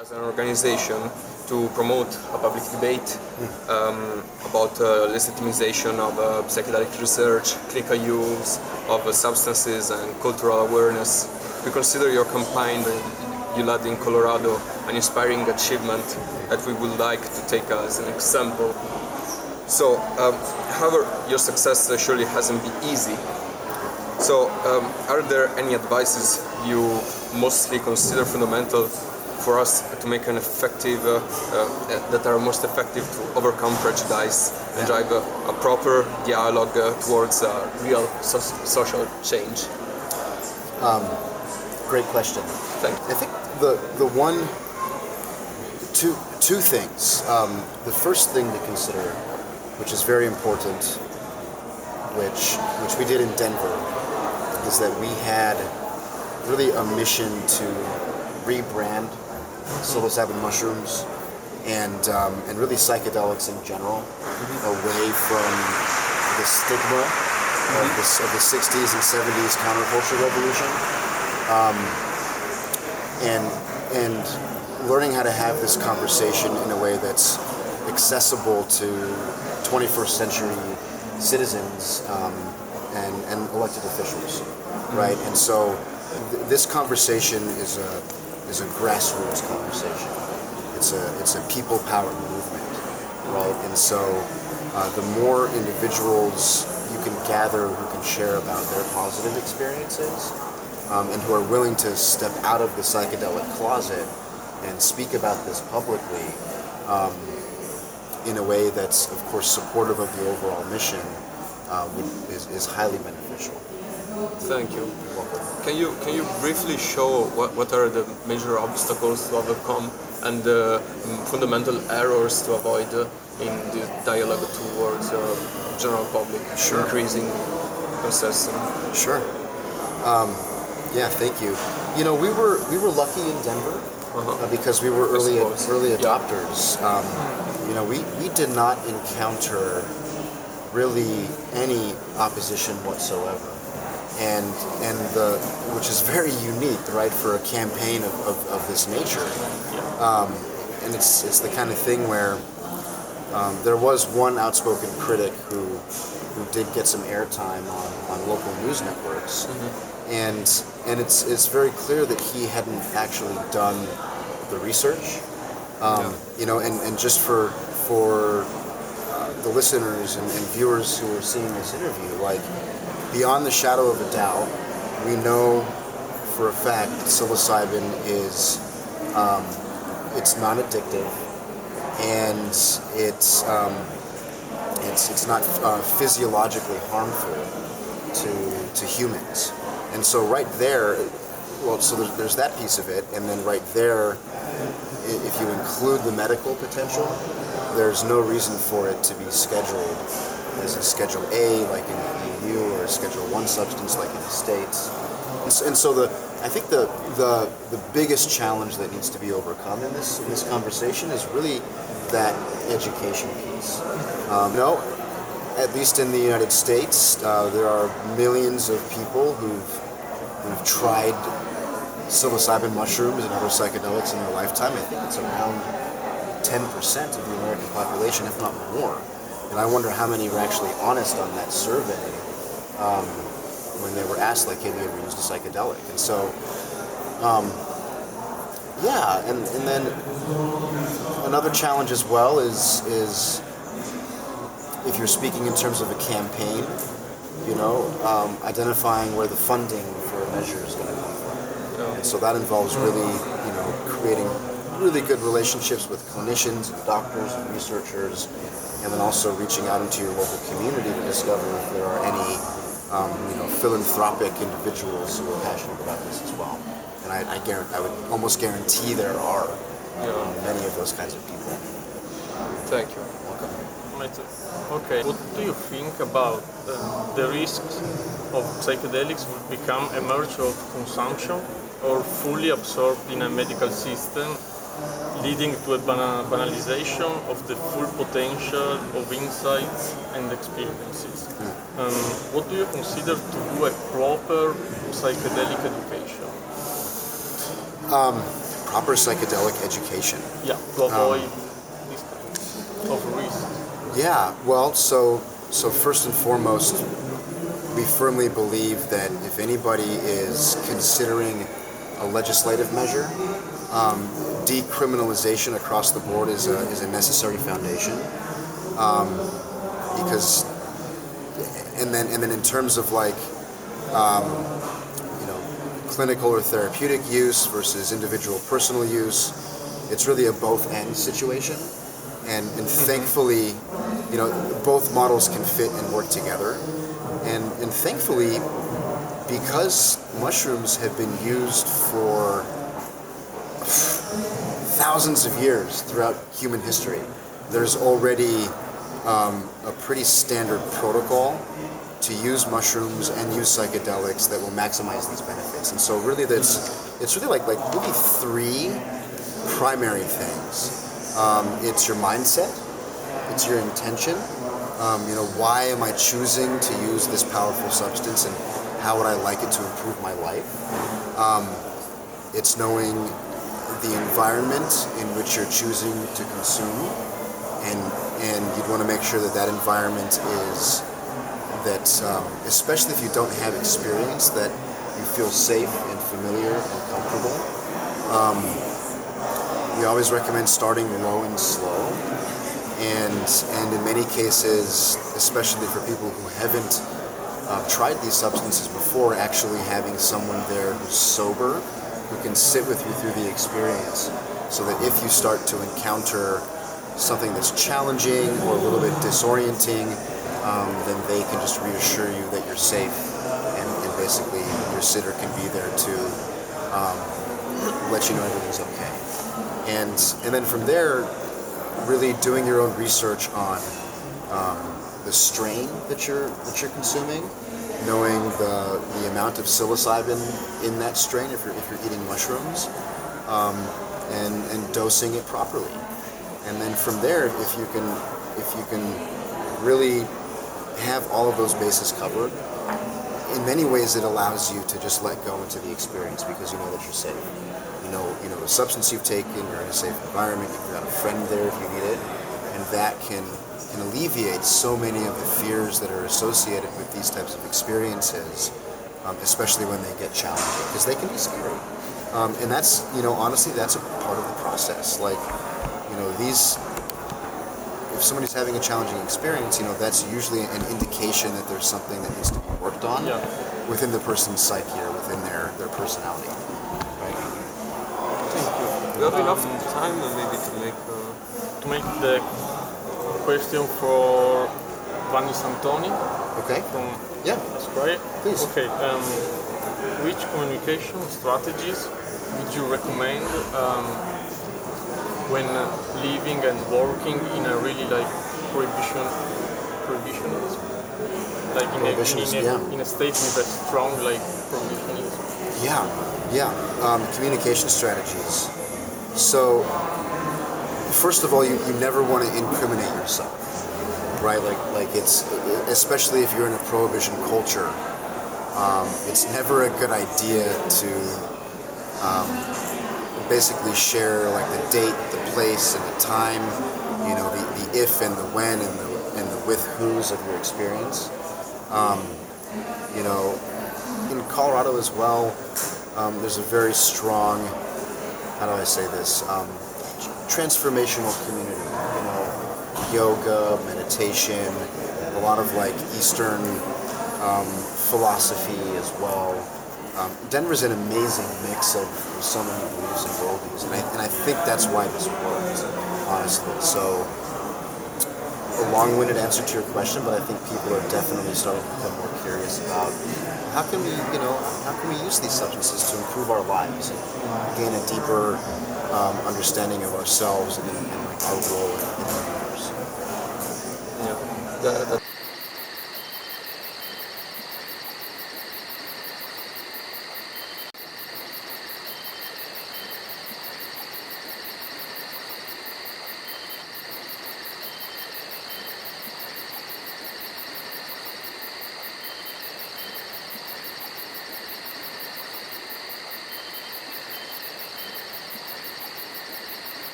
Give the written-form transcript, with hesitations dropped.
as an organization to promote a public debate about legitimization of psychedelic research, clinical use of substances and cultural awareness. We consider your campaign you led in Colorado an inspiring achievement that we would like to take as an example. So, however, your success surely hasn't been easy. So, are there any advices you mostly consider fundamental for us to make an effective, that are most effective to overcome prejudice and drive a proper dialogue towards real social change? Great question. Thank you. I think two things. The first thing to consider, which is very important, which we did in Denver, is that we had really a mission to rebrand psilocybin mushrooms and really psychedelics in general away from the stigma of the 60s and 70s counterculture revolution, and learning how to have this conversation in a way that's accessible to 21st century citizens and elected officials, right? And so this conversation is a grassroots conversation. It's a people-powered movement, right? And so the more individuals you can gather who can share about their positive experiences and who are willing to step out of the psychedelic closet and speak about this publicly in a way that's, of course, supportive of the overall mission is highly beneficial. Thank you. Can you briefly show what are the major obstacles to overcome and the fundamental errors to avoid in the dialogue towards general public, increasing consensus? Sure. Yeah, thank you. You know, we were lucky in Denver because we were early adopters. You know, we did not encounter really any opposition whatsoever. And which is very unique, right, for a campaign of this nature. And it's the kind of thing where there was one outspoken critic who did get some airtime on local news networks, and it's very clear that he hadn't actually done the research. You know, and just for the listeners and viewers who are seeing this interview, like, beyond the shadow of a doubt, we know for a fact that psilocybin is it's non-addictive, and it's not physiologically harmful to humans. And so right there, well, so there's that piece of it, and then right there, if you include the medical potential, there's no reason for it to be scheduled as a Schedule A, like in the EU, or a Schedule 1 substance, like in the States. And so I think the biggest challenge that needs to be overcome in this conversation is really that education piece. You know, at least in the United States, there are millions of people who've tried psilocybin mushrooms and other psychedelics in their lifetime. I think it's around 10% of the American population, if not more. And I wonder how many were actually honest on that survey when they were asked, like, have you ever used a psychedelic? And so, yeah, and then another challenge as well is if you're speaking in terms of a campaign, you know, identifying where the funding for a measure is going to come from. And so that involves really, you know, creating really good relationships with clinicians and doctors and researchers, and then also reaching out into your local community to discover if there are any, you know, philanthropic individuals who are passionate about this as well. And I would almost guarantee there are many of those kinds of people. Thank you. Okay, what do you think about the risks of psychedelics will become a merge of consumption or fully absorbed in a medical system, leading to a banalization of the full potential of insights and experiences? What do you consider to do a proper psychedelic education? proper psychedelic education. Yeah, to avoid these kinds of risks. Yeah, well, so first and foremost, we firmly believe that if anybody is considering a legislative measure, decriminalization across the board is a necessary foundation. Because, and then in terms of like, clinical or therapeutic use versus individual personal use, it's really a both and situation. And thankfully, both models can fit and work together. And thankfully, because mushrooms have been used for thousands of years throughout human history, there's already a pretty standard protocol to use mushrooms and use psychedelics that will maximize these benefits. And so really it's really like really three primary things. It's your mindset, it's your intention, why am I choosing to use this powerful substance and how would I like it to improve my life? It's knowing the environment in which you're choosing to consume, and you'd want to make sure that that environment is that, especially if you don't have experience, that you feel safe and familiar and comfortable. We always recommend starting low and slow, and in many cases, especially for people who haven't tried these substances before, actually having someone there who's sober, who can sit with you through the experience, so that if you start to encounter something that's challenging or a little bit disorienting, then they can just reassure you that you're safe, and basically your sitter can be there to let you know everything's okay. And then from there, really doing your own research on the strain that you're consuming, knowing the amount of psilocybin in that strain if you're eating mushrooms, and dosing it properly. And then from there, if you can really have all of those bases covered, in many ways it allows you to just let go into the experience because you know that you're safe. You know the substance you've taken, you're in a safe environment, you've got a friend there if you need it, and that can alleviate so many of the fears that are associated with these types of experiences, especially when they get challenging, because they can be scary. And that's, honestly, that's a part of the process. Like, if somebody's having a challenging experience, that's usually an indication that there's something that needs to be worked on within the person's psyche or within their personality. Right? Thank you. We have enough time maybe to make the question for Vanis Antoni. Okay. From Australia. Please. Okay. Which communication strategies would you recommend when living and working in a really prohibitionism, like in a state with a strong prohibitionism? Communication strategies. So, first of all, you never want to incriminate yourself, right? Like it's, especially if you're in a prohibition culture, it's never a good idea to basically share the date, the place, and the time, the if and the when and the with who's of your experience. In Colorado as well, there's a very strong, how do I say this, transformational community. Yoga, meditation, a lot of Eastern philosophy as well. Denver's an amazing mix of so many beliefs and worldviews, and I think that's why this works, honestly. So, a long-winded answer to your question, but I think people are definitely starting to become more curious about how can we use these substances to improve our lives and gain a deeper understanding of ourselves and our role in